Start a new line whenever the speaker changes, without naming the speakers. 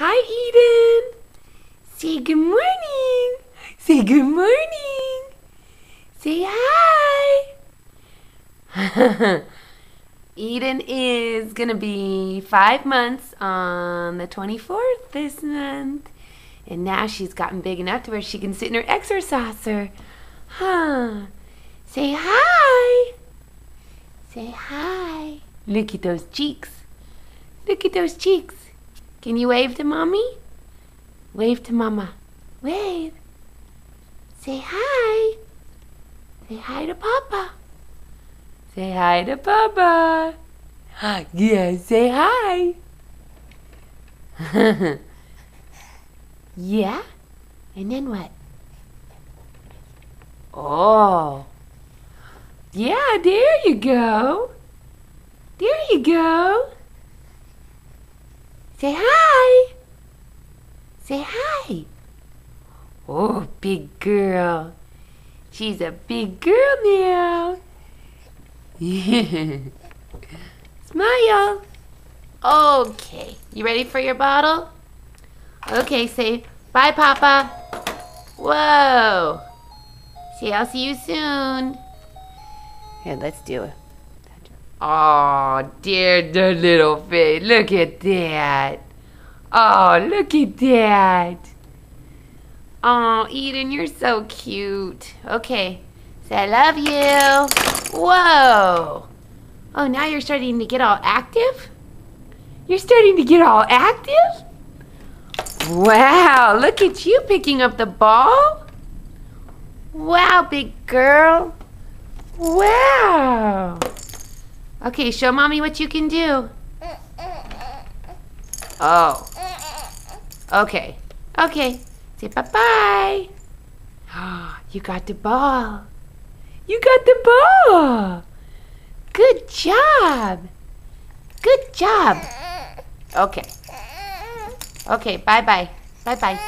Hi, Eden. Say good morning. Say good morning. Say hi. Eden is going to be 5 months on the 24th this month. And now she's gotten big enough to where she can sit in her exerciser. Huh. Say hi. Say hi. Look at those cheeks. Look at those cheeks. Can you wave to Mommy? Wave to Mama. Wave. Say hi. Say hi to Papa. Say hi to Papa. Yeah, say hi. Yeah? And then what? Oh. Yeah, there you go. There you go. Say hi. Say hi. Oh, big girl. She's a big girl now. Smile. Okay, you ready for your bottle? Okay, say bye, Papa. Whoa. Say I'll see you soon. Here, let's do it. Oh, dear the little face. Look at that. Oh, look at that. Oh, Eden, you're so cute. Okay. Say I love you. Whoa. Oh, now you're starting to get all active? You're starting to get all active? Wow, look at you picking up the ball. Wow, big girl. Wow. Okay, show Mommy what you can do. Oh. Okay. Okay. Say bye-bye. You got the ball. You got the ball. Good job. Good job. Okay. Okay, bye-bye. Bye-bye.